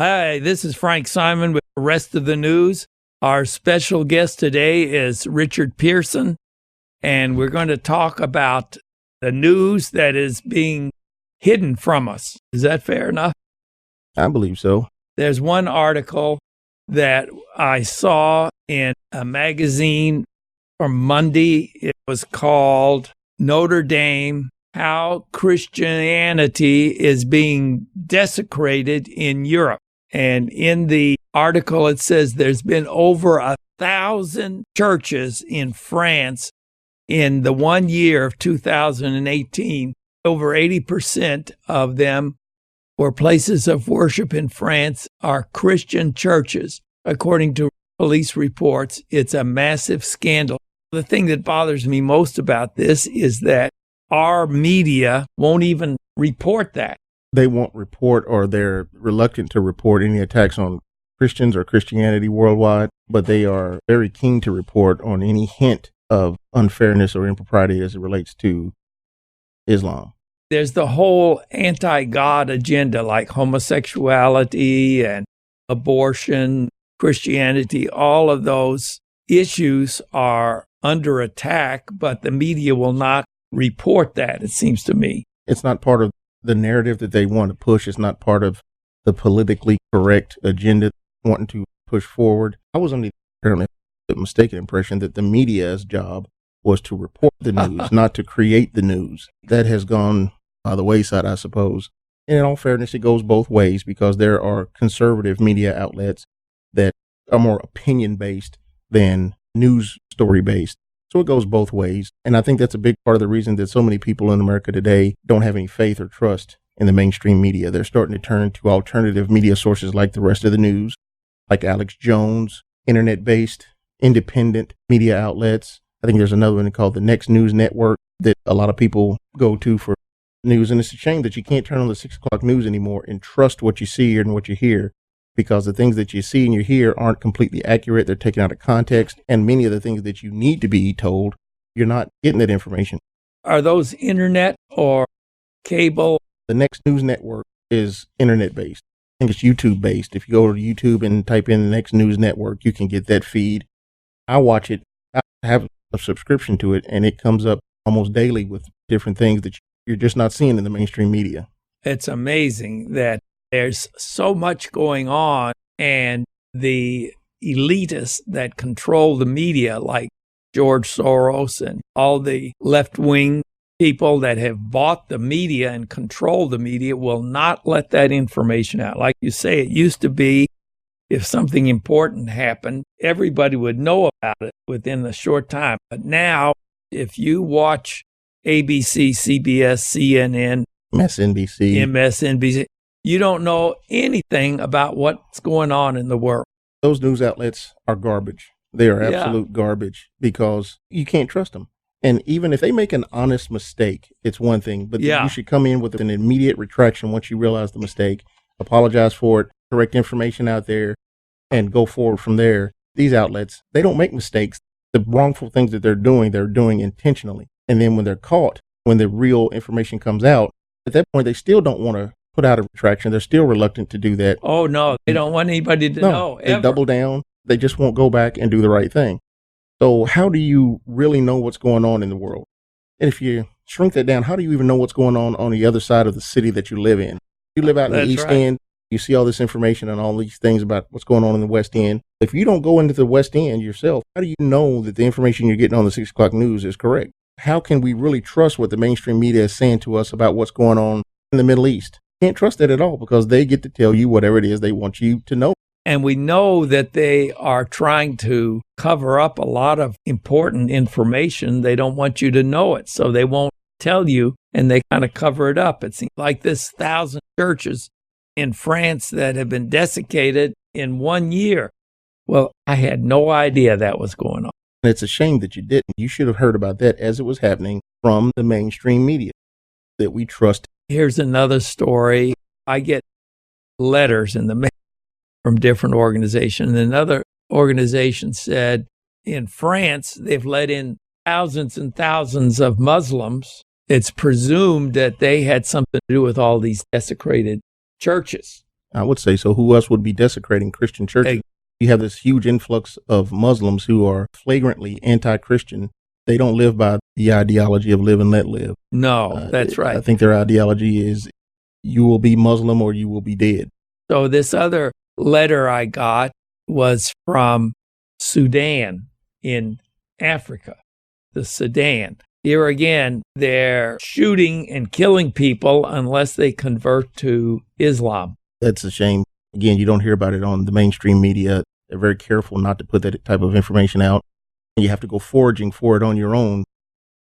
Hi, this is Frank Simon with the rest of the news. Our special guest today is Richard Pearson, and we're going to talk about the news that is being hidden from us. Is that fair enough? I believe so. There's one article that I saw in a magazine from Monday. It was called Notre Dame, How Christianity is Being Desecrated in Europe. And in the article, it says there's been over 1,000 churches in France in the 1 year of 2018. Over 80% of them were places of worship in France are Christian churches. According to police reports, it's a massive scandal. The thing that bothers me most about this is that our media won't even report that. They won't report, or they're reluctant to report any attacks on Christians or Christianity worldwide, but they are very keen to report on any hint of unfairness or impropriety as it relates to Islam. There's the whole anti-God agenda, like homosexuality and abortion, Christianity. All of those issues are under attack, but the media will not report that, it seems to me. It's not part of the narrative that they want to push. It's not part of the politically correct agenda wanting to push forward. I was under apparently the mistaken impression that the media's job was to report the news, not to create the news. That has gone by the wayside, I suppose. And in all fairness, it goes both ways, because there are conservative media outlets that are more opinion-based than news story-based. So it goes both ways. And I think that's a big part of the reason that so many people in America today don't have any faith or trust in the mainstream media. They're starting to turn to alternative media sources like the rest of the news, like Alex Jones, internet-based, independent media outlets. I think there's another one called the Next News Network that a lot of people go to for news. And it's a shame that you can't turn on the 6 o'clock news anymore and trust what you see and what you hear, because the things that you see and you hear aren't completely accurate. They're taken out of context. And many of the things that you need to be told, you're not getting that information. Are those internet or cable? The Next News Network is internet-based. I think it's YouTube-based. If you go to YouTube and type in the Next News Network, you can get that feed. I watch it. I have a subscription to it, and it comes up almost daily with different things that you're just not seeing in the mainstream media. It's amazing that there's so much going on, and the elitists that control the media, like George Soros and all the left-wing people that have bought the media and control the media, will not let that information out. Like you say, it used to be if something important happened, everybody would know about it within a short time. But now, if you watch ABC, CBS, CNN, MSNBC, you don't know anything about what's going on in the world. Those news outlets are garbage. They are absolute garbage, because you can't trust them. And even if they make an honest mistake, it's one thing, but you should come in with an immediate retraction once you realize the mistake, apologize for it, correct information out there, and go forward from there. These outlets, they don't make mistakes. The wrongful things that they're doing intentionally. And then when they're caught, when the real information comes out, at that point, they still don't want to put out a retraction. They're still reluctant to do that. Oh, no, they don't want anybody to know. They double down. They just won't go back and do the right thing. So how do you really know what's going on in the world? And if you shrink that down, how do you even know what's going on the other side of the city that you live in? You live out in the East End. You see all this information and all these things about what's going on in the West End. If you don't go into the West End yourself, how do you know that the information you're getting on the 6 o'clock news is correct? How can we really trust what the mainstream media is saying to us about what's going on in the Middle East? Can't trust that at all, because they get to tell you whatever it is they want you to know. And we know that they are trying to cover up a lot of important information. They don't want you to know it, so they won't tell you, and they kind of cover it up. It seems like this 1,000 churches in France that have been desiccated in 1 year. Well, I had no idea that was going on. And it's a shame that you didn't. You should have heard about that as it was happening from the mainstream media that we trust. Here's another story. I get letters in the mail from different organizations. Another organization said in France, they've let in thousands and thousands of Muslims. It's presumed that they had something to do with all these desecrated churches. I would say so. Who else would be desecrating Christian churches? You have this huge influx of Muslims who are flagrantly anti-Christian. They don't live by the ideology of live and let live. No, that's right. I think their ideology is you will be Muslim or you will be dead. So this other letter I got was from Sudan in Africa, the Sudan. Here again, they're shooting and killing people unless they convert to Islam. That's a shame. Again, you don't hear about it on the mainstream media. They're very careful not to put that type of information out. You have to go foraging for it on your own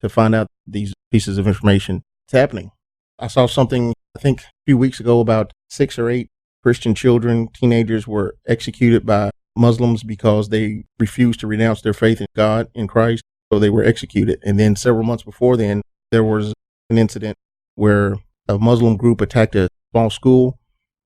to find out these pieces of information. It's happening. I saw something, I think, a few weeks ago about 6 or 8 Christian children, teenagers were executed by Muslims because they refused to renounce their faith in God, in Christ. So they were executed. And then several months before then, there was an incident where a Muslim group attacked a small school,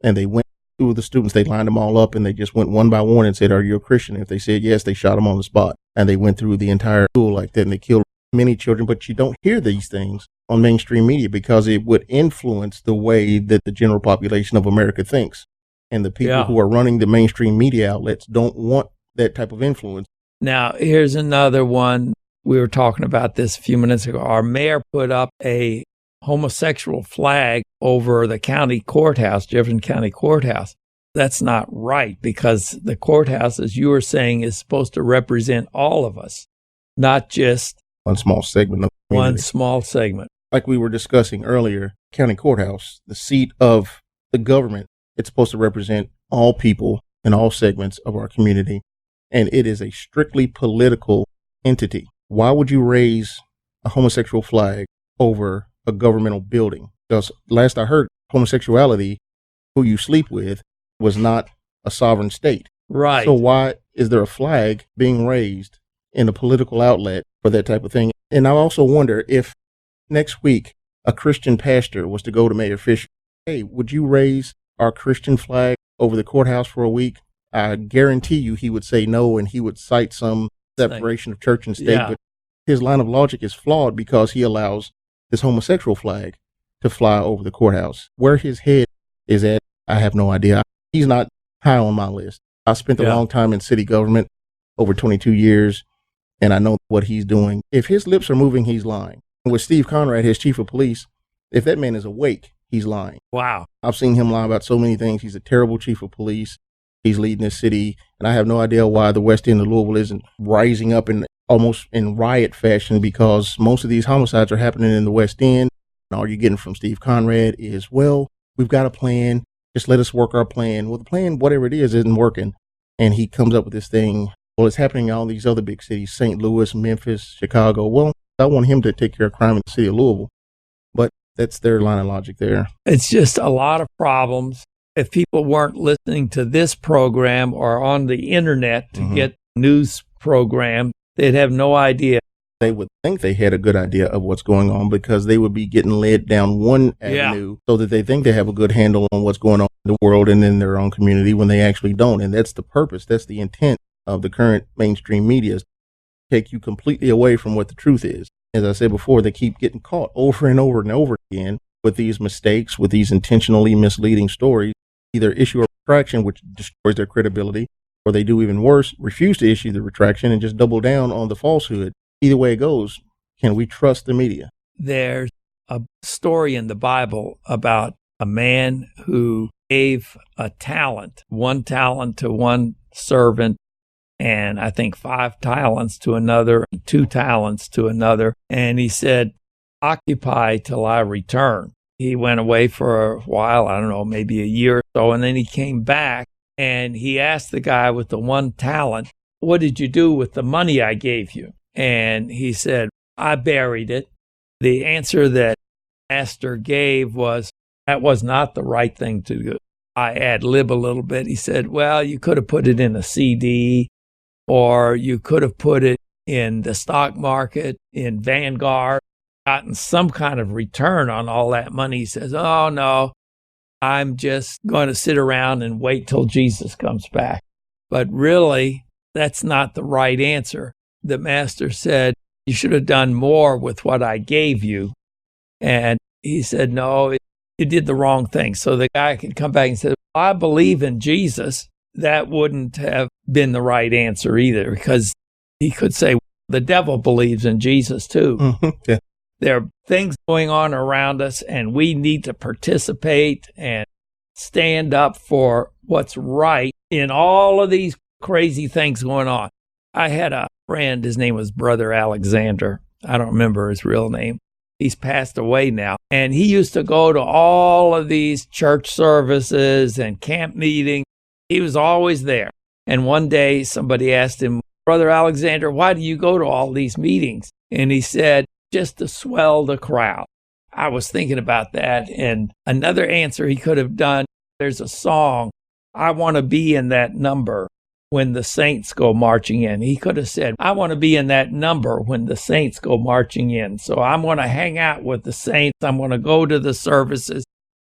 and they went through the students. They lined them all up, and they just went one by one and said, "Are you a Christian?" If they said yes, they shot them on the spot. And they went through the entire school like that, and they killed many children. But you don't hear these things on mainstream media because it would influence the way that the general population of America thinks. And the people who are running the mainstream media outlets don't want that type of influence. Now, here's another one. We were talking about this a few minutes ago. Our mayor put up a homosexual flag over the county courthouse, Jefferson County Courthouse. That's not right, because the courthouse, as you were saying, is supposed to represent all of us, not just one small segment of the community. One small segment. Like we were discussing earlier, county courthouse, the seat of the government, it's supposed to represent all people in all segments of our community, and it is a strictly political entity. Why would you raise a homosexual flag over a governmental building? Because last I heard, homosexuality, who you sleep with, was not a sovereign state. Right. So why is there a flag being raised in a political outlet for that type of thing? And I also wonder if next week a Christian pastor was to go to Mayor Fisher, hey, would you raise our Christian flag over the courthouse for a week? I guarantee you he would say no, and he would cite some separation of church and state. Yeah. But his line of logic is flawed because he allows this homosexual flag to fly over the courthouse. Where his head is at, I have no idea. He's not high on my list. I spent a long time in city government, over 22 years, and I know what he's doing. If his lips are moving, he's lying. With Steve Conrad, his chief of police, if that man is awake, he's lying. Wow. I've seen him lie about so many things. He's a terrible chief of police. He's leading this city, and I have no idea why the West End of Louisville isn't rising up in almost in riot fashion, because most of these homicides are happening in the West End. And all you're getting from Steve Conrad is, well, we've got a plan. Just let us work our plan. Well, the plan, whatever it is, isn't working. And he comes up with this thing. Well, it's happening in all these other big cities, St. Louis, Memphis, Chicago. Well, I want him to take care of crime in the city of Louisville. But that's their line of logic there. It's just a lot of problems. If people weren't listening to this program or on the internet to get news programs, they'd have no idea. They would think they had a good idea of what's going on because they would be getting led down one avenue so that they think they have a good handle on what's going on in the world and in their own community when they actually don't. And that's the purpose. That's the intent of the current mainstream media, is to take you completely away from what the truth is. As I said before, they keep getting caught over and over and over again with these mistakes, with these intentionally misleading stories. Either issue a retraction, which destroys their credibility, or they do even worse, refuse to issue the retraction and just double down on the falsehood. Either way it goes, can we trust the media? There's a story in the Bible about a man who gave a talent, 1 talent to one servant, and I think 5 talents to another, 2 talents to another. And he said, occupy till I return. He went away for a while, I don't know, maybe a year or so, and then he came back and he asked the guy with the 1 talent, what did you do with the money I gave you? And he said, I buried it. The answer that Master gave was, that was not the right thing to do. I ad-lib a little bit. He said, well, you could have put it in a CD, or you could have put it in the stock market, in Vanguard, gotten some kind of return on all that money. He says, oh, no, I'm just going to sit around and wait till Jesus comes back. But really, that's not the right answer. The master said, you should have done more with what I gave you. And he said, no, you did the wrong thing. So the guy could come back and say, I believe in Jesus, that wouldn't have been the right answer either, because he could say, the devil believes in Jesus too. Mm-hmm. Yeah. There are things going on around us, and we need to participate and stand up for what's right in all of these crazy things going on. I had a friend, his name was Brother Alexander. I don't remember his real name. He's passed away now. And he used to go to all of these church services and camp meetings. He was always there. And one day somebody asked him, Brother Alexander, why do you go to all these meetings? And he said, just to swell the crowd. I was thinking about that. And another answer he could have done, there's a song, I want to be in that number when the saints go marching in. He could have said, I want to be in that number when the saints go marching in. So I'm going to hang out with the saints. I'm going to go to the services.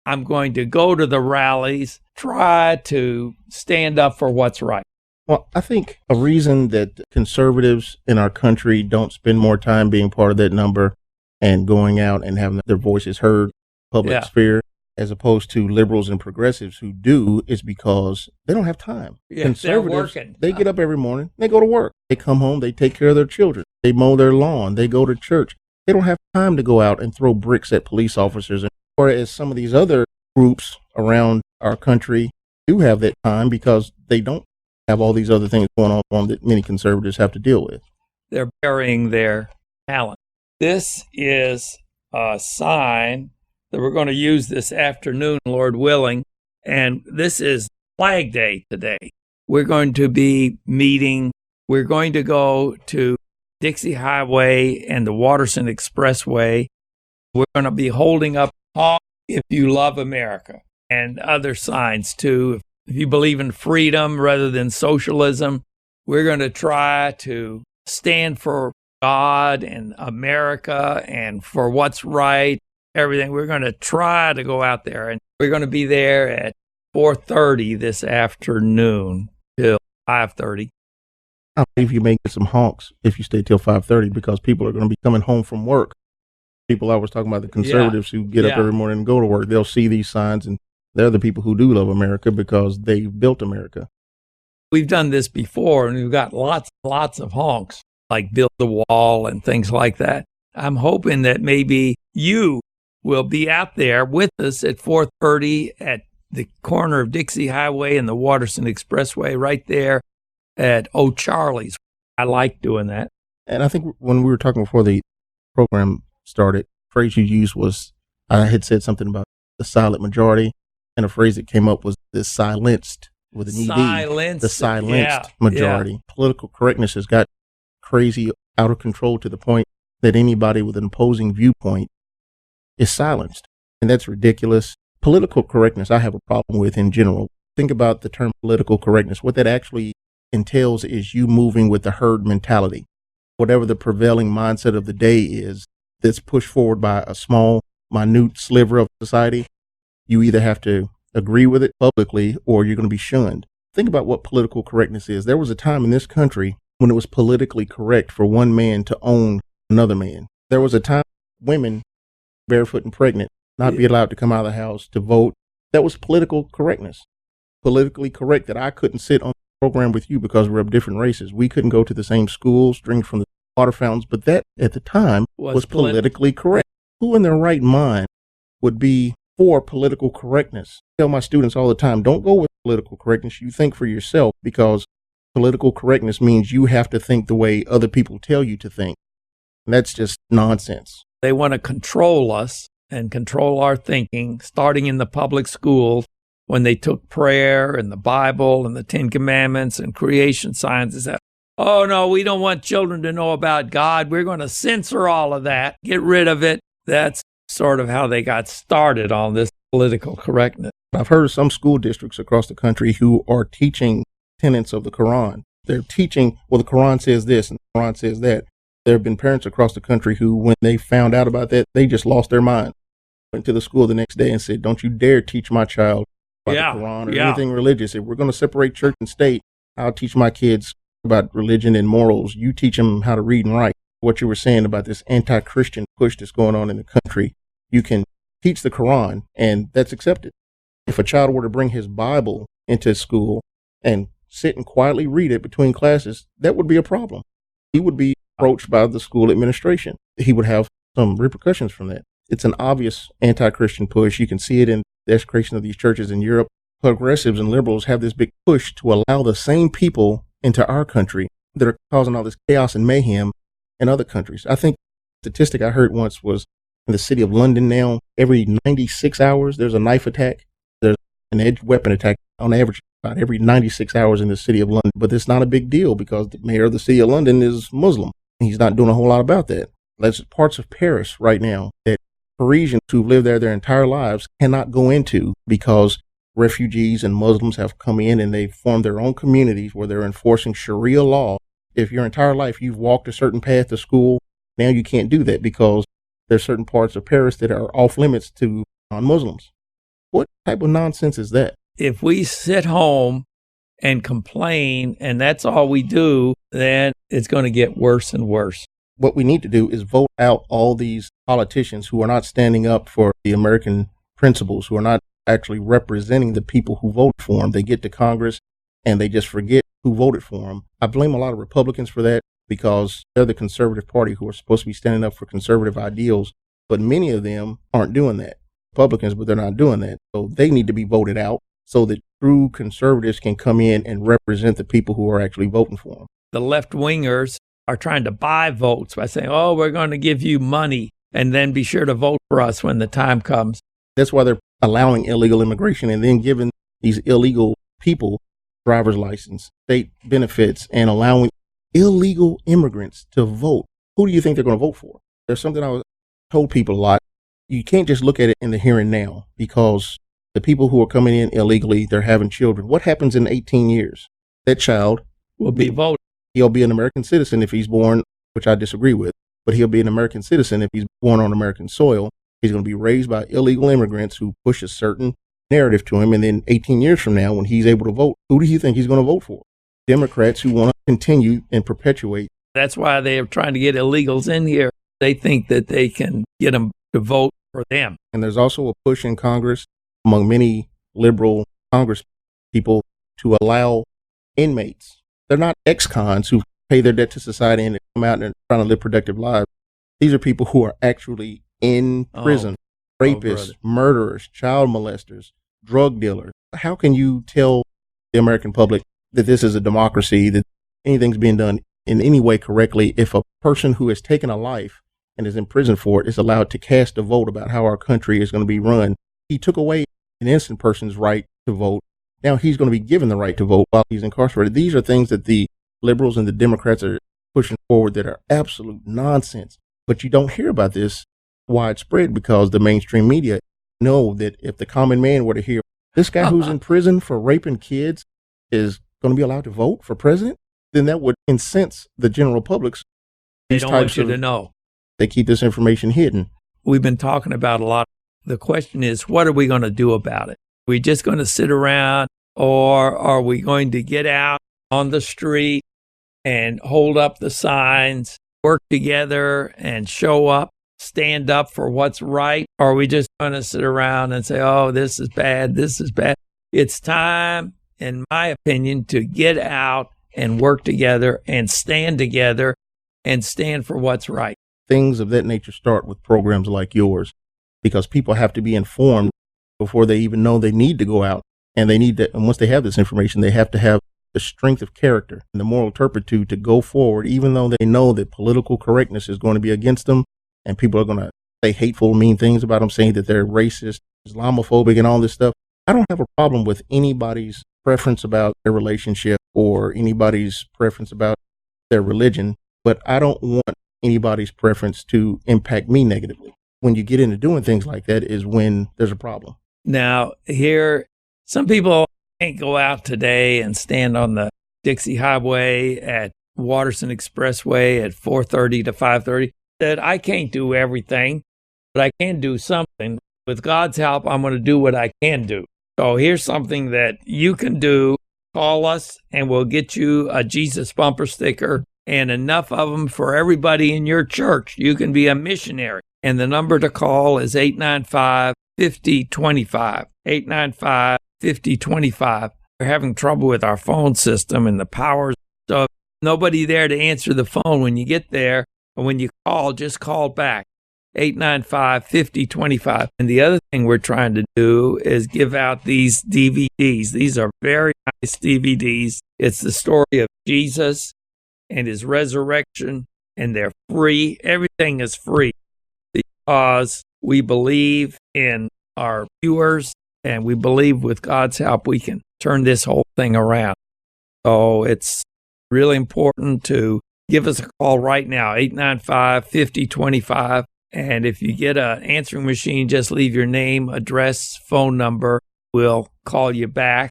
I'm going to go to the rallies, try to stand up for what's right. Well, I think a reason that conservatives in our country don't spend more time being part of that number and going out and having their voices heard in the public sphere, as opposed to liberals and progressives who do, is because they don't have time. Yeah, conservatives, they're working. They get up every morning, they go to work, they come home, they take care of their children, they mow their lawn, they go to church. They don't have time to go out and throw bricks at police officers. Whereas some of these other groups around our country do have that time because they don't have all these other things going on that many conservatives have to deal with. They're burying their talent. This is a sign that we're going to use this afternoon, Lord willing, and this is Flag Day today. We're going to be meeting. We're going to go to Dixie Highway and the Waterson Expressway. We're going to be holding up "Honk if you love America" and other signs too. If you believe in freedom rather than socialism, we're going to try to stand for God and America and for what's right, everything. We're going to try to go out there, and we're going to be there at 4:30 this afternoon till 5:30. I believe you may get some honks if you stay till 5:30 because people are going to be coming home from work. People I was talking about, the conservatives who get up every morning and go to work, they'll see these signs, and they're the people who do love America because they've built America. We've done this before, and we've got lots of honks, like build the wall and things like that. I'm hoping that maybe you will be out there with us at 4:30 at the corner of Dixie Highway and the Waterson Expressway, right there at O'Charlie's. I like doing that. And I think when we were talking before the program started, the phrase you used was, I had said something about the silent majority, and a phrase that came up was the silenced with an ED. The silenced majority. Yeah. Political correctness has got crazy, out of control to the point that anybody with an opposing viewpoint is silenced. And that's ridiculous. Political correctness I have a problem with in general. Think about the term political correctness. What that actually entails is you moving with the herd mentality. Whatever the prevailing mindset of the day is that's pushed forward by a small, minute sliver of society, you either have to agree with it publicly or you're going to be shunned. Think about what political correctness is. There was a time in this country when it was politically correct for one man to own another man. There was a time women, barefoot and pregnant, not be allowed to come out of the house to vote. That was political correctness. Politically correct that I couldn't sit on the program with you because we're of different races. We couldn't go to the same schools, drink from the water fountains, but that at the time was politically correct. Who in their right mind would be for political correctness? I tell my students all the time, don't go with political correctness. You think for yourself, because political correctness means you have to think the way other people tell you to think. And that's just nonsense. They want to control us and control our thinking, starting in the public schools when they took prayer and the Bible and the Ten Commandments and creation sciences. Oh, no, we don't want children to know about God. We're going to censor all of that, get rid of it. That's sort of how they got started on this political correctness. I've heard of some school districts across the country who are teaching tenets of the Quran. They're teaching, well, the Quran says this and the Quran says that. There have been parents across the country who, when they found out about that, they just lost their mind. Went to the school the next day and said, don't you dare teach my child about the Quran or anything religious. If we're going to separate church and state, I'll teach my kids about religion and morals. You teach them how to read and write. What you were saying about this anti-Christian push that's going on in the country, you can teach the Quran and that's accepted. If a child were to bring his Bible into school and sit and quietly read it between classes, that would be a problem. He would be approached by the school administration. He would have some repercussions from that. It's an obvious anti-Christian push. You can see it in the desecration of these churches in Europe. Progressives and liberals have this big push to allow the same people into our country that are causing all this chaos and mayhem in other countries. I think the statistic I heard once was in the city of London now, every 96 hours, there's a knife attack. There's an edged weapon attack on average about every 96 hours in the city of London. But it's not a big deal because the mayor of the city of London is Muslim. He's not doing a whole lot about that. There's parts of Paris right now that Parisians who've lived there their entire lives cannot go into because refugees and Muslims have come in and they've formed their own communities where they're enforcing Sharia law. If your entire life you've walked a certain path to school, now you can't do that because there's certain parts of Paris that are off limits to non-Muslims. What type of nonsense is that? If we sit home and complain and that's all we do, then it's going to get worse and worse. What we need to do is vote out all these politicians who are not standing up for the American principles, who are not actually representing the people who voted for them. They get to Congress and they just forget who voted for them. I blame a lot of Republicans for that because they're the conservative party who are supposed to be standing up for conservative ideals, but many of them aren't doing that. Republicans, but they're not doing that. So they need to be voted out so that true conservatives can come in and represent the people who are actually voting for them. The left-wingers are trying to buy votes by saying, oh, we're going to give you money and then be sure to vote for us when the time comes. That's why they're allowing illegal immigration and then giving these illegal people driver's license, state benefits, and allowing illegal immigrants to vote. Who do you think they're going to vote for? There's something I told people a lot. You can't just look at it in the here and now because the people who are coming in illegally, they're having children. What happens in 18 years? That child will be voting. He'll be an American citizen if he's born, which I disagree with, but he'll be an American citizen if he's born on American soil. He's going to be raised by illegal immigrants who push a certain narrative to him. And then 18 years from now, when he's able to vote, who do you think he's going to vote for? Democrats who want to continue and perpetuate. That's why they are trying to get illegals in here. They think that they can get them to vote for them. And there's also a push in Congress among many liberal Congress people to allow inmates. They're not ex-cons who pay their debt to society and come out and trying to live productive lives. These are people who are actually in prison, rapists, murderers, child molesters, drug dealers. How can you tell the American public that this is a democracy, that anything's being done in any way correctly if a person who has taken a life and is in prison for it is allowed to cast a vote about how our country is going to be run? He took away an innocent person's right to vote. Now he's going to be given the right to vote while he's incarcerated. These are things that the liberals and the Democrats are pushing forward that are absolute nonsense. But you don't hear about this widespread because the mainstream media know that if the common man were to hear this guy who's in prison for raping kids is going to be allowed to vote for president, then that would incense the general public. They don't want you to know. They keep this information hidden. We've been talking about a lot. The question is, what are we going to do about it? Are we just going to sit around, or are we going to get out on the street and hold up the signs, work together and show up, stand up for what's right? Or are we just going to sit around and say, oh, this is bad, this is bad? It's time, in my opinion, to get out and work together and stand together and stand for what's right. Things of that nature start with programs like yours, because people have to be informed before they even know they need to go out. And they need to, and once they have this information, they have to have the strength of character and the moral turpitude to go forward, even though they know that political correctness is going to be against them and people are going to say hateful, mean things about them, saying that they're racist, Islamophobic, and all this stuff. I don't have a problem with anybody's preference about their relationship or anybody's preference about their religion, but I don't want anybody's preference to impact me negatively. When you get into doing things like that is when there's a problem. Now, here, some people can't go out today and stand on the Dixie Highway at Watterson Expressway at 4:30 to 5:30. That I can't do everything, but I can do something. With God's help, I'm going to do what I can do. So here's something that you can do. Call us and we'll get you a Jesus bumper sticker and enough of them for everybody in your church. You can be a missionary. And the number to call is 895-5025. 895-5025. We're having trouble with our phone system and the power stuff. Nobody there to answer the phone when you get there. And when you call, just call back. 895-5025. And the other thing we're trying to do is give out these DVDs. These are very nice DVDs. It's the story of Jesus and his resurrection, and they're free. Everything is free because we believe in our viewers, and we believe with God's help we can turn this whole thing around. So it's really important to give us a call right now, 895-5025. And if you get an answering machine, just leave your name, address, phone number. We'll call you back,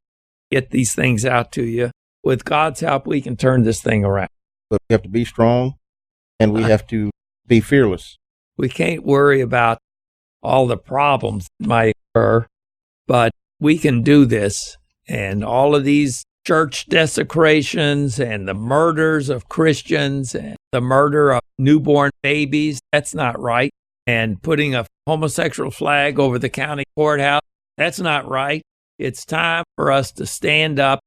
get these things out to you. With God's help, we can turn this thing around. But we have to be strong, and we have to be fearless. We can't worry about all the problems that might occur, but we can do this. And all of these church desecrations and the murders of Christians and the murder of newborn babies, that's not right. And putting a homosexual flag over the county courthouse, that's not right. It's time for us to stand up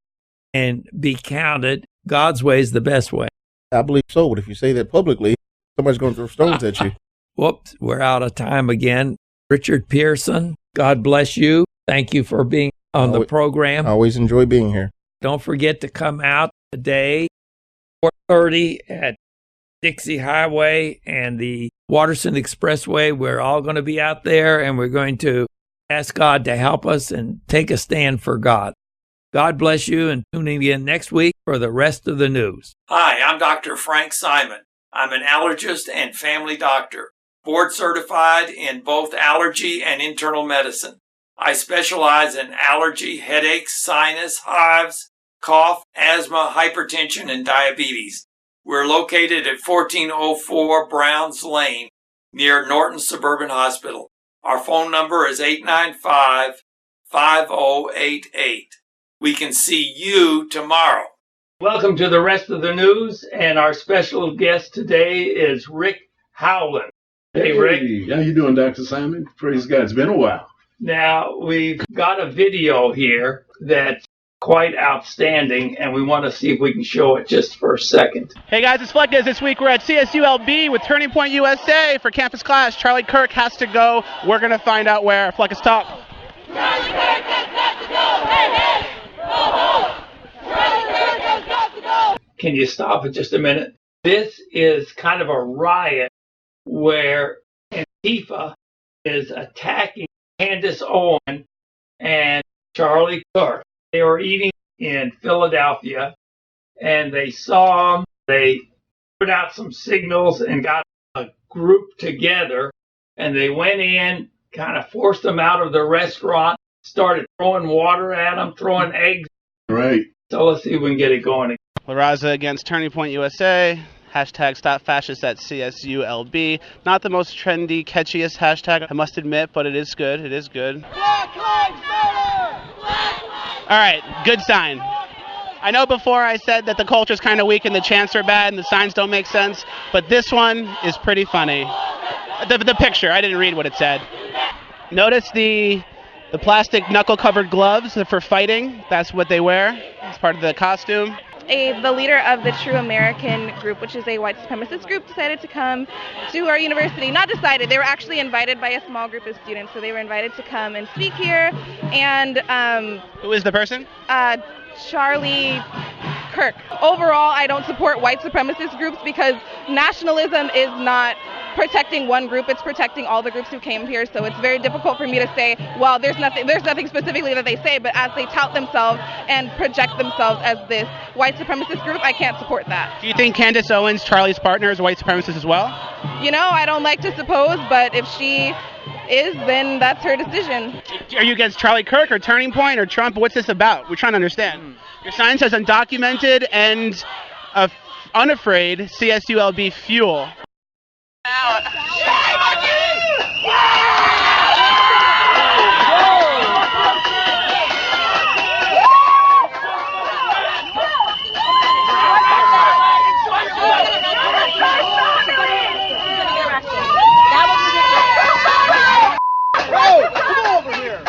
and be counted. God's way is the best way. I believe so, but if you say that publicly, somebody's going to throw stones at you. Whoops, we're out of time again. Richard Pearson, God bless you. Thank you for being on the program. I always enjoy being here. Don't forget to come out today, 4:30 at Dixie Highway and the Waterson Expressway. We're all going to be out there, and we're going to ask God to help us and take a stand for God. God bless you, and tune in again next week for the rest of the news. Hi, I'm Dr. Frank Simon. I'm an allergist and family doctor, board certified in both allergy and internal medicine. I specialize in allergy, headaches, sinus, hives, cough, asthma, hypertension, and diabetes. We're located at 1404 Browns Lane near Norton Suburban Hospital. Our phone number is 895-5088. We can see you tomorrow. Welcome to the rest of the news, and our special guest today is Rick Howland. Hey, Rick. How you doing, Dr. Simon? Praise God. It's been a while. Now, we've got a video here that's quite outstanding, and we want to see if we can show it just for a second. Hey guys, it's Fleck Days. This week we're at CSULB with Turning Point USA for campus class. Charlie Kirk has to go. We're going to find out where. Fleck is top. Charlie Kirk has got to go! Hey, hey! Go home! Charlie Kirk has got to go! Can you stop it just a minute? This is kind of a riot where Antifa is attacking Candace Owen and Charlie Kirk. They were eating in Philadelphia, and they saw them. They put out some signals and got a group together, and they went in, kind of forced them out of the restaurant, started throwing water at them, throwing eggs. Right. So let's see if we can get it going. La Raza against Turning Point USA. Hashtag Stop Fascists at CSULB. Not the most trendy, catchiest hashtag, I must admit, but it is good. It is good. Black Lives Matter! Black Lives Matter! All right, good sign. I know before I said that the culture's kind of weak and the chants are bad and the signs don't make sense, but this one is pretty funny. The picture, I didn't read what it said. Notice the plastic knuckle-covered gloves for fighting. That's what they wear. It's part of the costume. The leader of the True American group, which is a white supremacist group, decided to come to our university. Not decided, they were actually invited by a small group of students, so they were invited to come and speak here. And who is the person? Charlie Kirk. Overall, I don't support white supremacist groups because nationalism is not protecting one group, it's protecting all the groups who came here. So it's very difficult for me to say, well, there's nothing specifically that they say, but as they tout themselves and project themselves as this white supremacist group, I can't support that. Do you think Candace Owens, Charlie's partner, is a white supremacist as well? You know, I don't like to suppose, but if she is, then that's her decision. Are you against Charlie Kirk or Turning Point or Trump? What's this about? We're trying to understand. Your sign says undocumented and unafraid CSULB fuel. Come over here!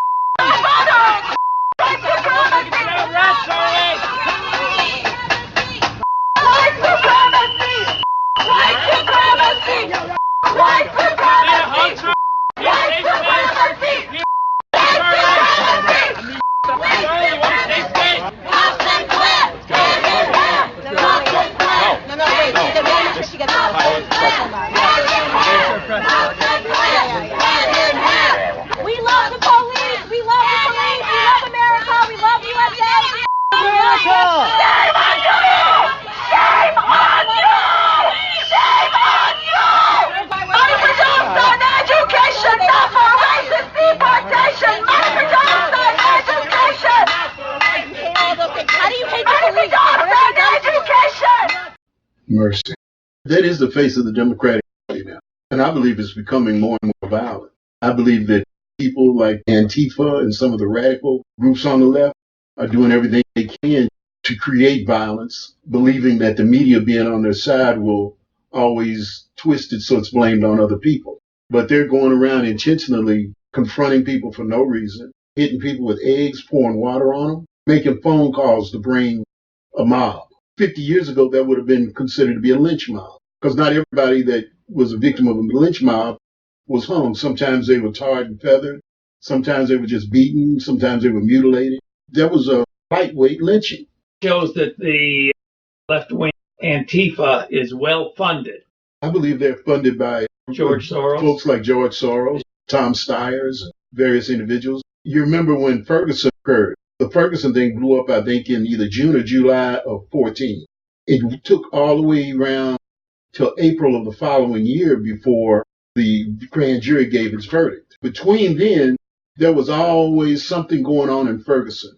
Mercy. That is the face of the Democratic Party now. And I believe it's becoming more and more violent. I believe that people like Antifa and some of the radical groups on the left are doing everything they can to create violence, believing that the media being on their side will always twist it so it's blamed on other people. But they're going around intentionally confronting people for no reason, hitting people with eggs, pouring water on them, making phone calls to bring a mob. 50 years ago, that would have been considered to be a lynch mob, because not everybody that was a victim of a lynch mob was hung. Sometimes they were tarred and feathered. Sometimes they were just beaten. Sometimes they were mutilated. That was a lightweight lynching. Shows that the left-wing Antifa is well funded. I believe they're funded by George Soros. Folks like George Soros, Tom Stiers, and various individuals. You remember when Ferguson occurred? The Ferguson thing blew up, I think, in either June or July of 14. It took all the way around till April of the following year before the grand jury gave its verdict. Between then, there was always something going on in Ferguson.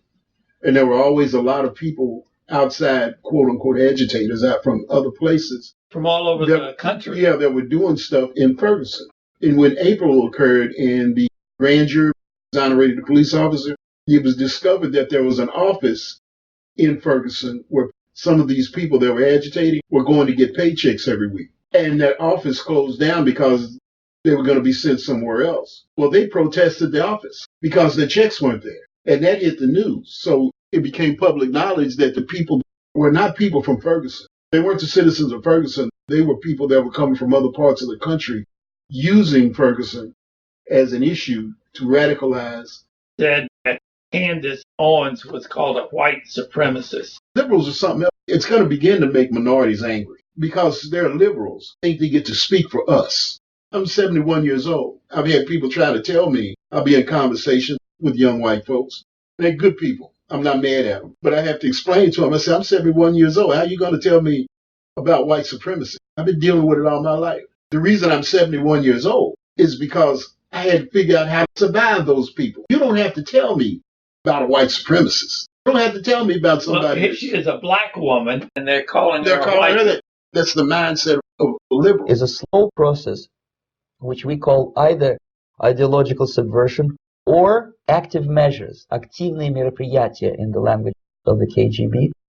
And there were always a lot of people outside, quote unquote, agitators out from other places. From all over the country. Yeah, that were doing stuff in Ferguson. And when April occurred and the grand jury exonerated the police officer, it was discovered that there was an office in Ferguson where some of these people that were agitating were going to get paychecks every week. And that office closed down because they were going to be sent somewhere else. Well, they protested the office because the checks weren't there. And that hit the news. So it became public knowledge that the people were not people from Ferguson. They weren't the citizens of Ferguson. They were people that were coming from other parts of the country using Ferguson as an issue to radicalize. Said that Candace Owens was called a white supremacist. Liberals are something else. It's going to begin to make minorities angry because they're liberals. Think they get to speak for us. I'm 71 years old. I've had people try to tell me I'll be in conversation with young white folks. They're good people. I'm not mad at them. But I have to explain to them. I say, I'm 71 years old. How are you going to tell me about white supremacy? I've been dealing with it all my life. The reason I'm 71 years old is because I had to figure out how to survive those people. You don't have to tell me about a white supremacist. You don't have to tell me about somebody. Well, here she is a black woman, and they're calling her that. That's the mindset of a liberal. It's a slow process, which we call either ideological subversion or active measures, активные мероприятия in the language of the KGB,